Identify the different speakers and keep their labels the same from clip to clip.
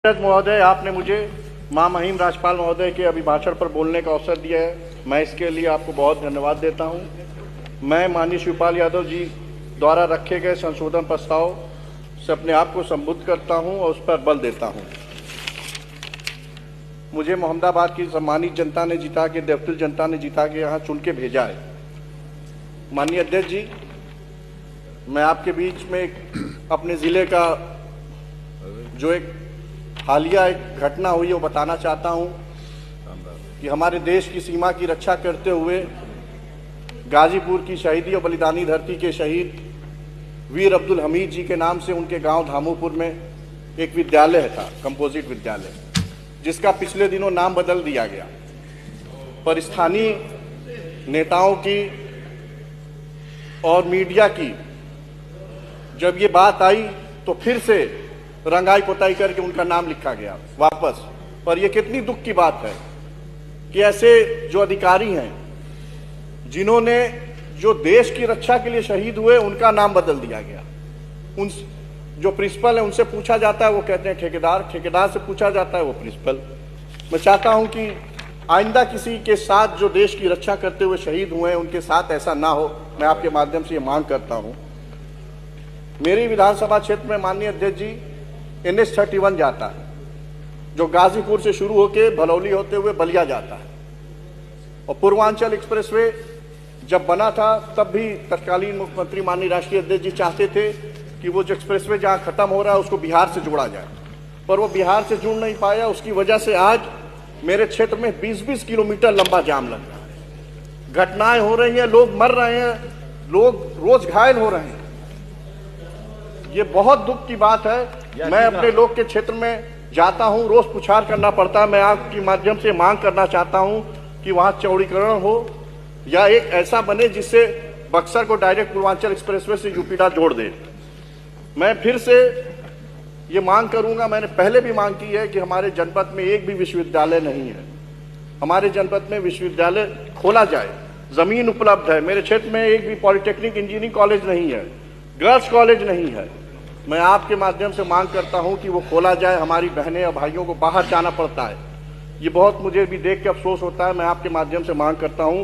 Speaker 1: महोदय, आपने मुझे महामहिम राज्यपाल महोदय के अभिभाषण पर बोलने का अवसर दिया है। मैं इसके लिए आपको बहुत धन्यवाद देता हूं। मैं माननीय शिवपाल यादव जी द्वारा रखे गए संशोधन प्रस्ताव से अपने आप को संबोधित करता हूं और उस पर बल देता हूं। मुझे मोहम्मदाबाद की सम्मानित जनता ने जिता के, देवतुल जनता ने जिता के यहाँ चुन के भेजा है। माननीय अध्यक्ष जी, मैं आपके बीच में अपने ज़िले का जो एक हालिया एक घटना हुई वो बताना चाहता हूं कि हमारे देश की सीमा की रक्षा करते हुए गाजीपुर की शहीदी और बलिदानी धरती के शहीद वीर अब्दुल हमीद जी के नाम से उनके गांव धामूपुर में एक विद्यालय था, कंपोजिट विद्यालय, जिसका पिछले दिनों नाम बदल दिया गया। पर स्थानीय नेताओं की और मीडिया की जब ये बात आई तो फिर से रंगाई पोताई करके उनका नाम लिखा गया वापस। पर यह कितनी दुख की बात है कि ऐसे जो अधिकारी हैं जिन्होंने जो देश की रक्षा के लिए शहीद हुए, उनका नाम बदल दिया गया। उन जो प्रिंसिपल है उनसे पूछा जाता है वो कहते हैं ठेकेदार, ठेकेदार से पूछा जाता है वो प्रिंसिपल। मैं चाहता हूं कि आइंदा किसी के साथ जो देश की रक्षा करते हुए शहीद हुए हैं उनके साथ ऐसा ना हो। मैं आपके माध्यम से ये मांग करता हूं। मेरी विधानसभा क्षेत्र में माननीय अध्यक्ष जी NH 31 जाता है, जो गाजीपुर से शुरू होकर भलौली होते हुए बलिया जाता है। और पूर्वांचल एक्सप्रेसवे जब बना था तब भी तत्कालीन मुख्यमंत्री माननीय राष्ट्रीय अध्यक्ष जी चाहते थे कि वो जो एक्सप्रेसवे जहां खत्म हो रहा है उसको बिहार से जोड़ा जाए, पर वो बिहार से जुड़ नहीं पाया। उसकी वजह से आज मेरे क्षेत्र में 20-20 किलोमीटर लंबा जाम लग रहा है। घटनाएं हो रही हैं, लोग मर रहे हैं, लोग रोज घायल हो रहे हैं। ये बहुत दुख की बात है। मैं अपने लोग के क्षेत्र में जाता हूं, रोज पुछार करना पड़ता है। मैं आपके माध्यम से मांग करना चाहता हूं कि वहां चौड़ीकरण हो या एक ऐसा बने जिससे बक्सर को डायरेक्ट पूर्वांचल एक्सप्रेसवे से यूपीडा जोड़ दे। मैं फिर से ये मांग करूंगा, मैंने पहले भी मांग की है कि हमारे जनपद में एक भी विश्वविद्यालय नहीं है। हमारे जनपद में विश्वविद्यालय खोला जाए, जमीन उपलब्ध है। मेरे क्षेत्र में एक भी पॉलिटेक्निक इंजीनियरिंग कॉलेज नहीं है, गर्ल्स कॉलेज नहीं है। मैं आपके माध्यम से मांग करता हूं कि वो खोला जाए। हमारी बहनें और भाइयों को बाहर जाना पड़ता है, ये बहुत मुझे भी देख के अफसोस होता है। मैं आपके माध्यम से मांग करता हूं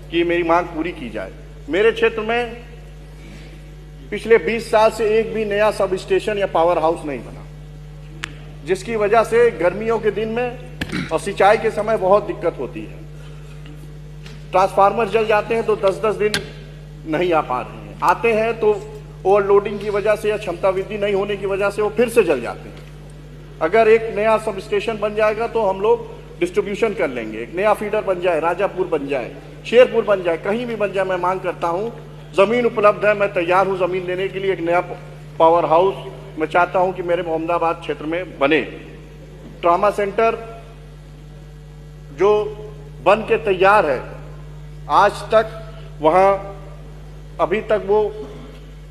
Speaker 1: कि मेरी मांग पूरी की जाए। मेरे क्षेत्र में पिछले 20 साल से एक भी नया सब स्टेशन या पावर हाउस नहीं बना, जिसकी वजह से गर्मियों के दिन में और सिंचाई के समय बहुत दिक्कत होती है। ट्रांसफार्मर जल जाते हैं तो 10-10 दिन नहीं आ पा रहे हैं, आते हैं तो ओवरलोडिंग की वजह से या क्षमता वृद्धि नहीं होने की वजह से वो फिर से जल जाते हैं। अगर एक नया सब स्टेशन बन जाएगा तो हम लोग डिस्ट्रीब्यूशन कर लेंगे। एक नया फीडर बन जाए, राजापुर बन जाए, शेरपुर बन जाए, कहीं भी बन जाए। मैं मांग करता हूं, जमीन उपलब्ध है, मैं तैयार हूं जमीन देने के लिए। एक नया पावर हाउस मैं चाहता हूं कि मेरे मोहम्मदाबाद क्षेत्र में बने। ट्रॉमा सेंटर जो बन के तैयार है, आज तक वहां अभी तक वो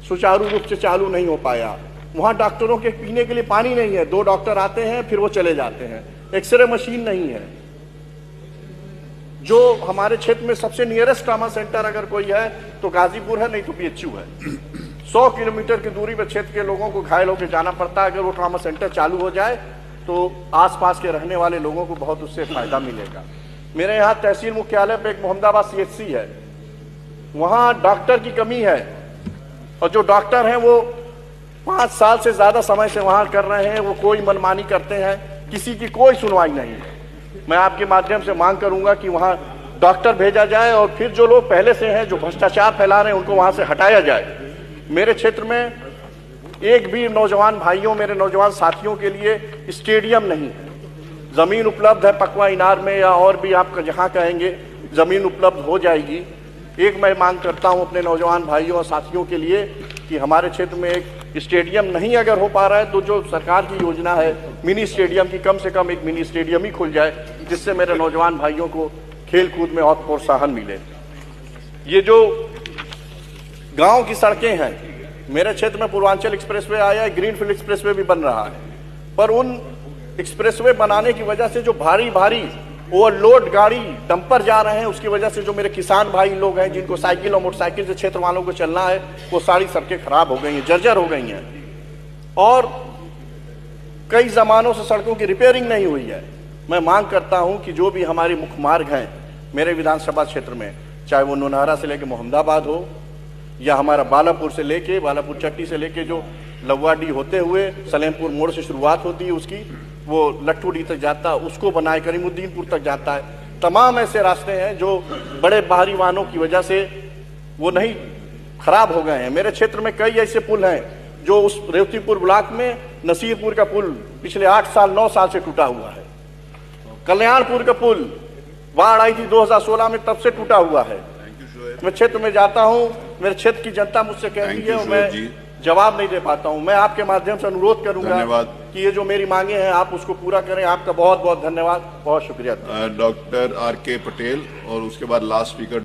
Speaker 1: सुचारू रूप से चालू नहीं हो पाया। वहां डॉक्टरों के पीने के लिए पानी नहीं है, 2 डॉक्टर आते हैं फिर वो चले जाते हैं। एक्सरे मशीन नहीं है। जो हमारे क्षेत्र में सबसे नियरेस्ट ट्रॉमा सेंटर अगर कोई है तो गाजीपुर है, नहीं तो PHU है। 100 किलोमीटर की दूरी पर क्षेत्र के लोगों को घायल होकर जाना पड़ता है। अगर वो ट्रॉमा सेंटर चालू हो जाए तो आसपास के रहने वाले लोगों को बहुत उससे फायदा मिलेगा। मेरे यहाँ तहसील मुख्यालय पे एक मोहम्मदाबाद CHC है, वहाँ डॉक्टर की कमी है और जो डॉक्टर हैं वो 5 साल से ज्यादा समय से वहां कर रहे हैं। वो कोई मनमानी करते हैं, किसी की कोई सुनवाई नहीं है। मैं आपके माध्यम से मांग करूंगा कि वहां डॉक्टर भेजा जाए और फिर जो लोग पहले से हैं जो भ्रष्टाचार फैला रहे हैं उनको वहां से हटाया जाए। मेरे क्षेत्र में एक भी नौजवान भाइयों, मेरे नौजवान साथियों के लिए स्टेडियम नहीं है। जमीन उपलब्ध है पकवा इनार में या और भी आप जहां कहेंगे जमीन उपलब्ध हो जाएगी। एक मैं मांग करता हूं अपने नौजवान भाइयों और साथियों के लिए कि हमारे क्षेत्र में एक स्टेडियम नहीं अगर हो पा रहा है तो जो सरकार की योजना है मिनी स्टेडियम की, कम से कम एक मिनी स्टेडियम ही खुल जाए, जिससे मेरे नौजवान भाइयों को खेल कूद में और प्रोत्साहन मिले। ये जो गांव की सड़कें हैं, मेरे क्षेत्र में पूर्वांचल एक्सप्रेसवे आया है, ग्रीनफील्ड एक्सप्रेसवे भी बन रहा है, पर उन एक्सप्रेसवे बनाने की वजह से जो भारी भारी ओवरलोड गाड़ी डंपर जा रहे हैं, उसकी वजह से जो मेरे किसान भाई लोग हैं जिनको साइकिल और मोटरसाइकिल से क्षेत्र वालों को चलना है, वो सारी सड़कें खराब हो गई हैं, जर्जर हो गई हैं। और कई जमानों से सड़कों की रिपेयरिंग नहीं हुई है। मैं मांग करता हूं कि जो भी हमारे मुख्य मार्ग हैं मेरे विधानसभा क्षेत्र में, चाहे वो नौनहरा से लेकर मोहम्मदाबाद हो या हमारा बालापुर से लेके, बालापुर चट्टी से लेके जो लव्वाडी होते हुए सलेमपुर मोड़ से शुरुआत होती है उसकी, वो लट्ठूडी तक जाता है, उसको बनाए करीमुद्दीनपुर तक जाता है। तमाम ऐसे रास्ते हैं जो बड़े बाहरी वाहनों की वजह से वो नहीं खराब हो गए हैं। मेरे क्षेत्र में कई ऐसे पुल हैं जो उस रेवतीपुर ब्लॉक में नसीरपुर का पुल पिछले 8 साल 9 साल से टूटा हुआ है। कल्याणपुर का पुल बाढ़ आई थी 2016 में, तब से टूटा हुआ है। मैं क्षेत्र में जाता हूं, मेरे क्षेत्र की जनता मुझसे कहती है और मैं जवाब नहीं दे पाता हूं। मैं आपके माध्यम से अनुरोध करूंगा कि ये जो मेरी मांगे हैं आप उसको पूरा करें। आपका बहुत बहुत धन्यवाद, बहुत शुक्रिया।
Speaker 2: डॉक्टर आर के पटेल और उसके बाद लास्ट स्पीकर